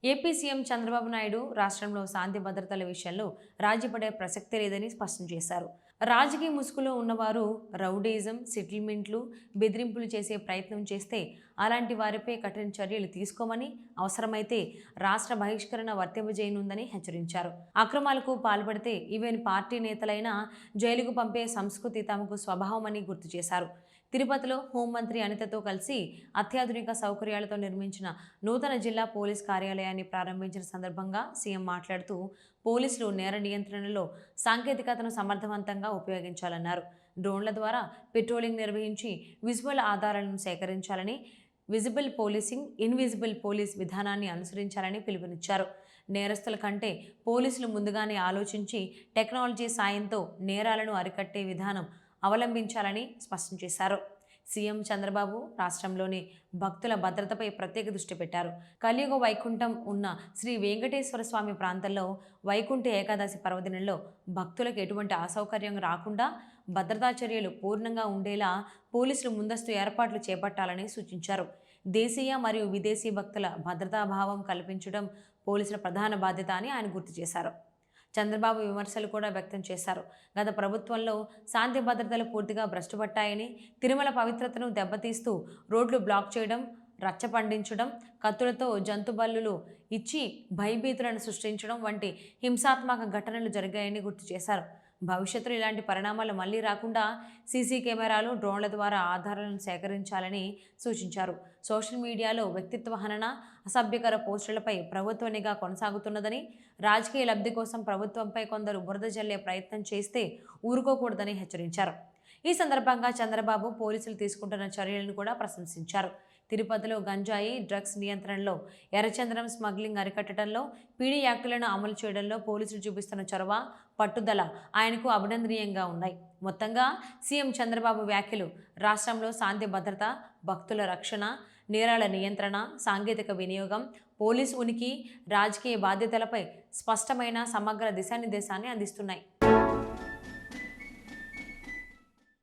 AP CM Chandrababu Naidu రాష్ట్రంలో శాంతి భద్రతల విషయంలో రాజీపడే ప్రసక్తే లేదని స్పష్టం చేశారు. రాజకీయ ముసుగులో ఉన్నవారు రౌడీజం, సెటిల్మెంట్లు, బెదిరింపులు చేసే ప్రయత్నం చేస్తే అలాంటి వారిపై కఠిన చర్యలు తీసుకోమని, అవసరమైతే రాష్ట్ర బహిష్కరణ వర్తింపజేయనుందని హెచ్చరించారు. అక్రమాలకు పాల్పడితే ఈవెన్ పార్టీ నేతలైనా జైలుకు పంపే సంస్కృతి తమకు స్వభావమని గుర్తు చేశారు. తిరుపతిలో హోంమంత్రి అనితతో కలిసి అత్యాధునిక సౌకర్యాలతో నిర్మించిన నూతన జిల్లా పోలీస్ కార్యాలయాన్ని ప్రారంభించిన సందర్భంగా సీఎం మాట్లాడుతూ పోలీసులు నేర నియంత్రణలో సాంకేతికతను సమర్థవంతంగా ఉపయోగించాలన్నారు. డ్రోన్ల ద్వారా పెట్రోలింగ్ నిర్వహించి విజువల్ ఆధారాలను సేకరించాలని, విజిబుల్ పోలీసింగ్, ఇన్విజిబుల్ పోలీస్ విధానాన్ని అనుసరించాలని పిలుపునిచ్చారు. నేరస్తుల కంటే పోలీసులు ముందుగానే ఆలోచించి టెక్నాలజీ సాయంతో నేరాలను అరికట్టే విధానం అవలంబించాలని స్పష్టం చేశారు. సీఎం చంద్రబాబు రాష్ట్రంలోని భక్తుల భద్రతపై ప్రత్యేక దృష్టి పెట్టారు. కలియుగ వైకుంఠం ఉన్న శ్రీ వెంకటేశ్వర స్వామి ప్రాంతంలో వైకుంఠ ఏకాదశి పర్వదినంలో భక్తులకు ఎటువంటి అసౌకర్యం రాకుండా భద్రతా చర్యలు పూర్ణంగా ఉండేలా పోలీసులు ముందస్తు ఏర్పాట్లు చేపట్టాలని సూచించారు. దేశీయ మరియు విదేశీ భక్తుల భద్రతాభావం కల్పించడం పోలీసుల ప్రధాన బాధ్యత అని ఆయన గుర్తు చేశారు. చంద్రబాబు విమర్శలు కూడా వ్యక్తం చేశారు. గత ప్రభుత్వంలో శాంతి భద్రతలు పూర్తిగా భ్రష్టుపట్టాయని, తిరుమల పవిత్రతను దెబ్బతీస్తూ రోడ్లు బ్లాక్ చేయడం, రచ్చ పండించడం, కత్తులతో జంతుబలులు ఇచ్చి భయభీతులను సృష్టించడం వంటి హింసాత్మక ఘటనలు జరిగాయని గుర్తు చేశారు. భవిష్యత్తులో ఇలాంటి పరిణామాలు మళ్లీ రాకుండా సీసీ కెమెరాలు, డ్రోన్ల ద్వారా ఆధారాలను సేకరించాలని సూచించారు. సోషల్ మీడియాలో వ్యక్తిత్వ హనన, అసభ్యకర పోస్టులపై ప్రభుత్వ నిఘా కొనసాగుతున్నదని, రాజకీయ లబ్ధి కోసం ప్రభుత్వంపై కొందరు బురద జల్లే ప్రయత్నం చేస్తే ఊరుకోకూడదని హెచ్చరించారు. ఈ సందర్భంగా చంద్రబాబు పోలీసులు తీసుకుంటున్న చర్యలను కూడా ప్రశంసించారు. తిరుపతిలో గంజాయి, డ్రగ్స్ నియంత్రణలో, ఎర్రచందనం స్మగ్లింగ్ అరికట్టడంలో, పీడీ యాక్టులను అమలు చేయడంలో పోలీసులు చూపిస్తున్న చొరవ, పట్టుదల ఆయనకు అభినందనీయంగా ఉన్నాయి. మొత్తంగా సీఎం చంద్రబాబు వ్యాఖ్యలు రాష్ట్రంలో శాంతి భద్రత, భక్తుల రక్షణ, నేరాల నియంత్రణ, సాంకేతిక వినియోగం, పోలీసు ఉనికి, రాజకీయ బాధ్యతలపై స్పష్టమైన సమగ్ర దిశానిర్దేశాన్ని అందిస్తున్నాయి.